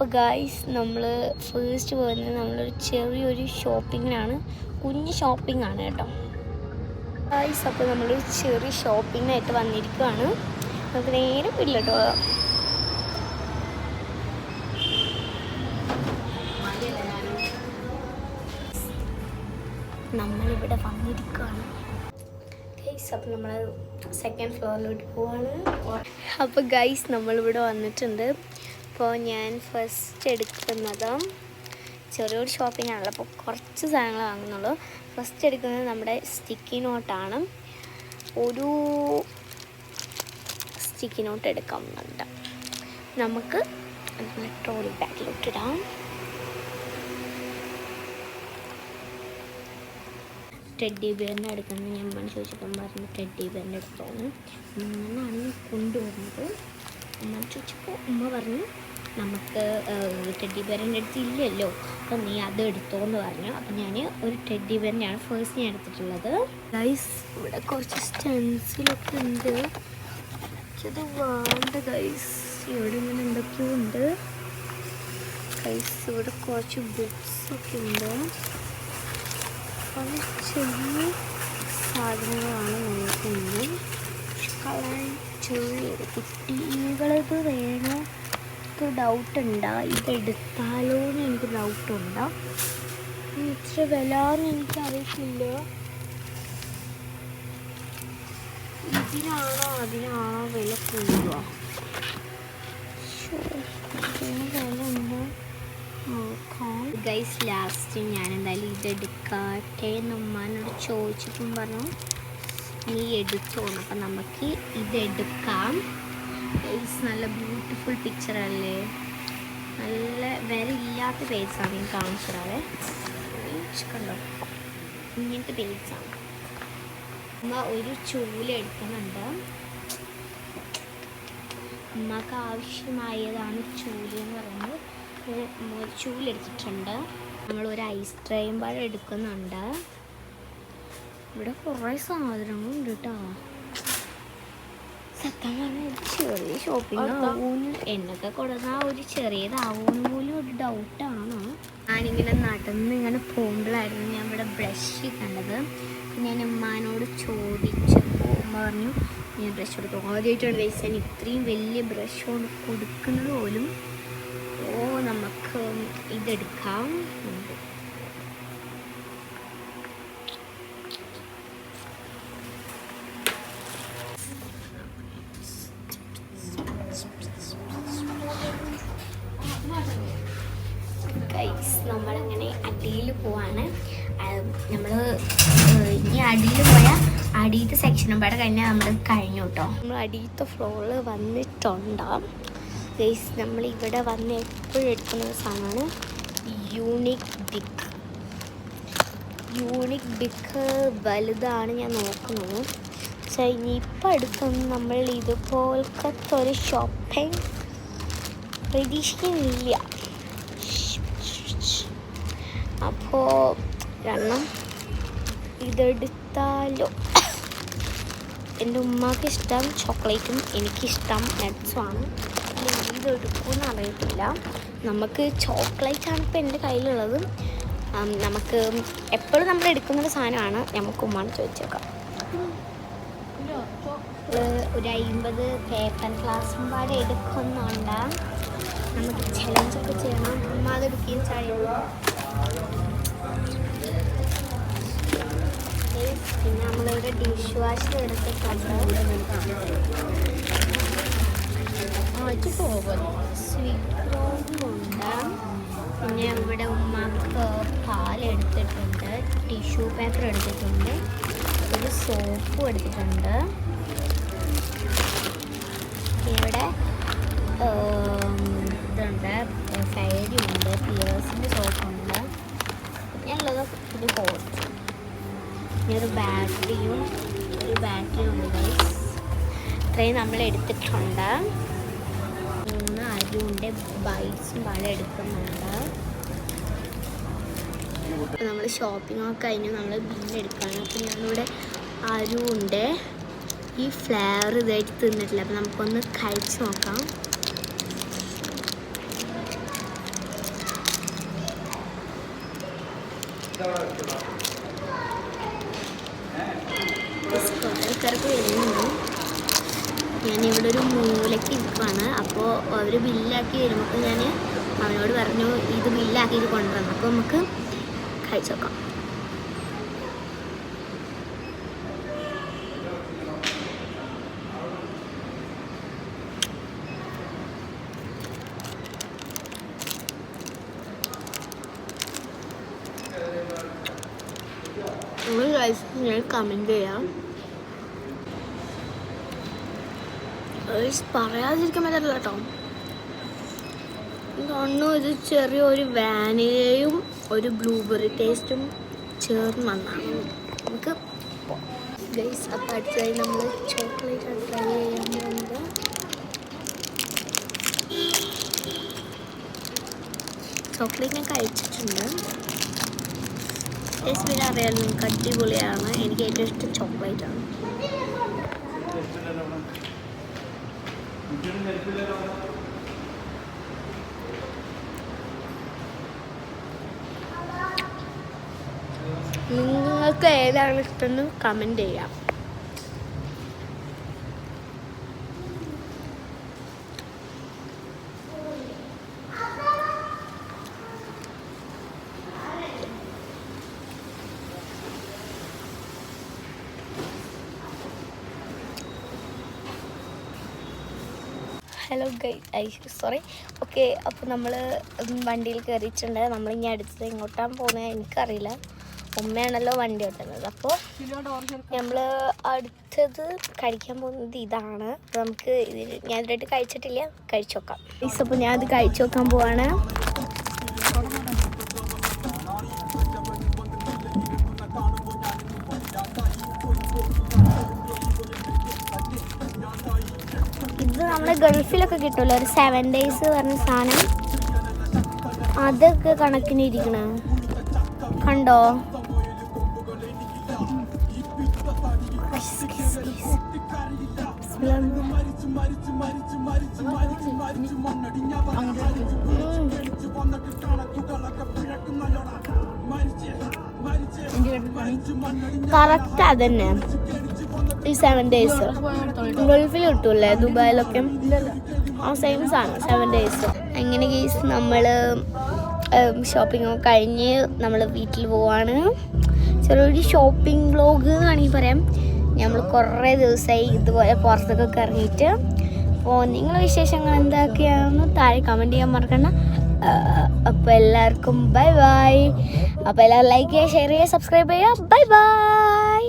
അപ്പോൾ ഗായ്സ് നമ്മൾ ഫസ്റ്റ് പോകുന്നത് നമ്മളൊരു ചെറിയൊരു ഷോപ്പിങ്ങിനാണ്, കുഞ്ഞ് ഷോപ്പിംഗ് ആണ് കേട്ടോ ഗായ്സ്. അപ്പോൾ നമ്മളൊരു ചെറിയ ഷോപ്പിങ്ങിനായിട്ട് വന്നിരിക്കുകയാണ്. നമുക്ക് നേരെ വീട്ടിലോട്ട് പോകാം. നമ്മളിവിടെ വന്നിരിക്കുകയാണ് ഗൈസ്. അപ്പോൾ നമ്മൾ സെക്കൻഡ് ഫ്ലോറിലോട്ട് പോവാണ്. അപ്പോൾ ഗൈസ് നമ്മളിവിടെ വന്നിട്ടുണ്ട്. അപ്പോൾ ഞാൻ ഫസ്റ്റ് എടുക്കുന്നത് ചെറിയൊരു ഷോപ്പിംഗ് ആണല്ലോ, അപ്പോൾ കുറച്ച് സാധനങ്ങൾ വാങ്ങുന്നുള്ളൂ. ഫസ്റ്റ് എടുക്കുന്നത് നമ്മുടെ സ്റ്റിക്കി നോട്ടാണ്. ഒരു സ്റ്റിക്കി നോട്ട് എടുക്കാവുന്നുണ്ട്. നമുക്ക് ട്രോളി ബാഗിലോട്ടിടാം. ടെഡ്ഡി ബിയറിൻ്റെ എടുക്കുന്നത് ഞാൻ അമ്മ ചോദിച്ചപ്പം പറഞ്ഞു ടെഡ്ഡി ബിയറിൻ്റെ എടുത്തോന്ന്. അങ്ങനെയാണ് ഞാൻ കൊണ്ടുവരുന്നത്. അമ്മ ചോദിച്ചപ്പോൾ ഉമ്മ പറഞ്ഞു നമുക്ക് ടെഡ്ഡി ബിയറിൻ്റെ അടുത്ത് ഇല്ലല്ലോ, അപ്പം നീ അത് എടുത്തോന്ന് പറഞ്ഞു. അപ്പം ഞാൻ ഒരു ടെഡ്ഡി ബിയറിൻ്റെയാണ് ഫസ്റ്റ് ഞാൻ എടുത്തിട്ടുള്ളത്. ഗൈസ് ഇവിടെ കുറച്ച് സ്റ്റെൻസിലൊക്കെ ഉണ്ട്, എനിക്കത് വേണ്ട ഗൈസ്. ഇവിടെ ഇങ്ങനെ എന്തൊക്കെയോ ഉണ്ട് ഗൈസ്. ഇവിടെ കുറച്ച് ബുക്സൊക്കെ ഉണ്ട്. ചെറിയ സാധനങ്ങളാണ് നോക്കുന്നത്. ചെറിയത് കുട്ടികളത് വേണോ ഡൗട്ടുണ്ടാ, ഇതെടുത്താലോ എന്ന് എനിക്ക് ഡൗട്ടുണ്ടാ. ഇത്ര വില എന്ന് എനിക്കറിയില്ല. ഇതിനാണോ അതിനാണോ വില കൂടുക? വില ഉണ്ടോ നോക്കാം ഗൈസ്. ലാസ്റ്റ് ഞാൻ എന്തായാലും ഇതെടുക്കട്ടെ എന്ന് ഉമ്മാനോട് ചോദിച്ചപ്പം പറഞ്ഞു നീ എടുത്തോണം. അപ്പം നമുക്ക് ഇതെടുക്കാം ഗൈസ്. നല്ല ബ്യൂട്ടിഫുൾ പിക്ചറല്ലേ, നല്ല വിലയില്ലാത്ത പേജാണ് ഞാൻ കാണിച്ചിടാവേ. കണ്ടോ ഇങ്ങനത്തെ പേജാണ്. ഉമ്മ ഒരു ചൂല എടുക്കുന്നുണ്ട്. ഉമ്മക്ക് ആവശ്യമായതാണ് ചൂല എന്ന് പറയുന്നത്. ഒരു ചൂലെടുത്തിട്ടുണ്ട്. നമ്മളൊരു ഐസ് ക്രീം പഴം എടുക്കുന്നുണ്ട്. ഇവിടെ കുറേ സാധനങ്ങളുണ്ട് കേട്ടോ. സത്യം പറഞ്ഞാൽ ചെറിയ ഷോപ്പിംഗ് ആവുമെന്ന്, എന്നൊക്കെ കൊടുത്താൽ ഒരു ചെറിയതാവുമെന്ന് പോലും ഒരു ഡൗട്ടാണോ. ഞാനിങ്ങനെ നടന്ന് ഇങ്ങനെ പോകുമ്പോഴായിരുന്നു ഞാൻ ഇവിടെ ബ്രഷ് കണ്ടത്. ഞാൻ ഉമ്മാനോട് ചോദിച്ചപ്പോൾ ഉമ്മ പറഞ്ഞു ഞാൻ ബ്രഷ് കൊടുത്തു. ആദ്യമായിട്ടാണ് ഗൈസ് ഞാൻ ഇത്രയും വലിയ ബ്രഷ് കൊണ്ട് കൊടുക്കുന്നത് പോലും. നമുക്ക് ഇതെടുക്കാം. ഗൈസ് നമ്മളങ്ങനെ അടിയിൽ പോവാണ്. നമ്മൾ ഇനി അടിയിൽ പോയാൽ അടിയത്തെ സെക്ഷനും പാടെ കഴിഞ്ഞാൽ നമ്മൾ കഴിഞ്ഞു കേട്ടോ. നമ്മൾ അടിയത്തെ ഫ്ലോറിൽ വന്നിട്ടുണ്ടാവും ഗൈസ്. നമ്മൾ ഇവിടെ വന്ന് എപ്പോഴും എടുക്കുന്ന സാധനമാണ് യൂണിക് ബിഗ്. യൂണിക് ബിഗ് വലുതാണ് ഞാൻ നോക്കുന്നത്. പക്ഷേ ഇനിയിപ്പോൾ എടുക്കുന്ന നമ്മൾ ഇതുപോലത്തെ ഒരു ഷോപ്പിംഗ് പ്രതീക്ഷിക്കുന്നില്ല. അപ്പോൾ കാരണം ഇതെടുത്താലോ. എൻ്റെ ഉമ്മാക്ക് ഇഷ്ടം ചോക്ലേറ്റും എനിക്കിഷ്ടം നട്ട്സുമാണ്. ഇതെടുക്കുമെന്ന് അറിയത്തില്ല. നമുക്ക് ചോക്ലേറ്റാണ് ഇപ്പോൾ എൻ്റെ കയ്യിലുള്ളത്. നമുക്ക് എപ്പോഴും നമ്മൾ എടുക്കുന്നൊരു സാധനമാണ്. നമുക്ക് ഉമ്മാണ് ചോദിച്ചേക്കാം. ഒരു 50 പേപ്പർ ഗ്ലാസും പാടെ എടുക്കുന്നുണ്ട്. നമുക്ക് ചലഞ്ചൊക്കെ ചെയ്യണം. ഉമ്മ അതെടുക്കുകയും ചെയ്യുള്ളൂ. പിന്നെ നമ്മളിവിടെ ഡിഷ് വാഷ് എടുത്തിട്ടുണ്ട്. സ്വീറ്റ് റോളുണ്ട്. പിന്നെ ഇവിടെ ഉമ്മാക്ക് പാലെടുത്തിട്ടുണ്ട്, ടിഷ്യൂ പേപ്പർ എടുത്തിട്ടുണ്ട്, ഒരു സോപ്പും എടുത്തിട്ടുണ്ട്. ഇവിടെ ഇതുണ്ട്, ഫെയറി ഉണ്ട്, പിയേഴ്സിൻ്റെ സോപ്പുണ്ട്. പിന്നെ ഉള്ളത് ഒരു ഹോട്ട്, പിന്നെ ഒരു ബാറ്ററിയും ഉണ്ട് ഗൈസ്. ഇത്രയും നമ്മൾ എടുത്തിട്ടുണ്ട്. 3 അരിയുണ്ട്, ബൈറ്റ്സും പാടെ എടുക്കുന്നുണ്ട്. നമ്മൾ ഷോപ്പിംഗ് ഒക്കെ കഴിഞ്ഞ് നമ്മൾ ബില്ലെടുക്കുകയാണ്. അപ്പോൾ ഞാനിവിടെ അരിയുണ്ട്. ഈ ഫ്ലേവർ ഇതായിട്ട് തിന്നിട്ടില്ല, അപ്പോൾ നമുക്കൊന്ന് കഴിച്ച് നോക്കാം. ആൾക്കാർക്ക് വരുന്നുണ്ട്. ഞാനിവിടെ ഒരു മൂലയ്ക്ക് ഇരിക്കുകയാണ്. അപ്പോൾ അവർ ബില്ലാക്കി വരുമ്പോൾ ഞാൻ അവനോട് പറഞ്ഞു ഇത് ബില്ലാക്കിയിട്ട് കൊണ്ടുവരണം. അപ്പോൾ നമുക്ക് കഴിച്ചു നോക്കാം. ഞാൻ കമൻറ്റ് ചെയ്യാം. പറയാതിരിക്കാൻ പറ്റില്ല കേട്ടോ. തോന്നുന്നു ഇത് ചെറിയൊരു വാനിലയും ഒരു ബ്ലൂബെറി ടേസ്റ്റും ചേർന്ന് വന്നാണ്. നമുക്ക് ഗൈസ് അപ്പം അടുത്തതായി നമ്മൾ ചോക്ലേറ്റ് ട്രൈ ചെയ്യാൻ പോകുന്നത്. ചോക്ലേറ്റ് ഞാൻ കഴിച്ചിട്ടുണ്ട്. ടേസ്റ്റ് പിന്നെ അറിയാലോ, നിങ്ങൾക്ക് അടിപൊളിയാണ്. എനിക്ക് ഏറ്റവും ഇഷ്ടം ചോക്ലേറ്റാണ്. നിങ്ങൾക്ക് ഏതാണ് ഇഷ്ടമെന്ന് കമൻറ്റ് ചെയ്യാം. Hello sorry. ഓക്കെ, അപ്പോൾ നമ്മൾ വണ്ടിയിൽ കയറിയിട്ടുണ്ട്. നമ്മളിനി അടുത്തത് എങ്ങോട്ടാണ് പോകുന്നത് എനിക്കറിയില്ല. ഉമ്മയാണല്ലോ വണ്ടി ഓട്ടുന്നത്. അപ്പോൾ നമ്മൾ അടുത്തത് കഴിക്കാൻ പോകുന്നത് ഇതാണ്. അപ്പോൾ നമുക്ക് ഞാൻ ഇതിനായിട്ട് കഴിച്ചിട്ടില്ല, കഴിച്ചു നോക്കാം. അപ്പോൾ ഞാനത് കഴിച്ചു നോക്കാൻ പോവാണ്. ഇത് നമ്മുടെ ഗൾഫിലൊക്കെ കിട്ടുമല്ലോ, ഒരു 7 days പറഞ്ഞ സാധനം. അതൊക്കെ കണക്കിന് ഇരിക്കണ കണ്ടോ? കറക്റ്റ് അതന്നെ ഈ 7 days ഗൾഫിൽ കിട്ടൂല്ലേ, ദുബായിലൊക്കെ ആ സെയിം സാധനം 7 days. അങ്ങനെ കേസ് നമ്മൾ ഷോപ്പിംഗ് ഒക്കെ കഴിഞ്ഞ് നമ്മൾ വീട്ടിൽ പോവാണ്. ചെറിയൊരു ഷോപ്പിംഗ് വ്ലോഗ് വേണമെങ്കിൽ പറയാം. നമ്മൾ കുറേ ദിവസമായി ഇതുപോലെ പുറത്തൊക്കെ ഇറങ്ങിയിട്ട്. അപ്പോൾ നിങ്ങളുടെ വിശേഷങ്ങൾ എന്തൊക്കെയാണെന്ന് താഴെ കമൻറ്റ് ചെയ്യാൻ മറക്കണ്ട. അപ്പോൾ എല്ലാവർക്കും ബൈ ബൈ. അപ്പോൾ എല്ലാവരും ലൈക്ക് ചെയ്യുക, ഷെയർ ചെയ്യുക, സബ്സ്ക്രൈബ് ചെയ്യുക. Bye bye.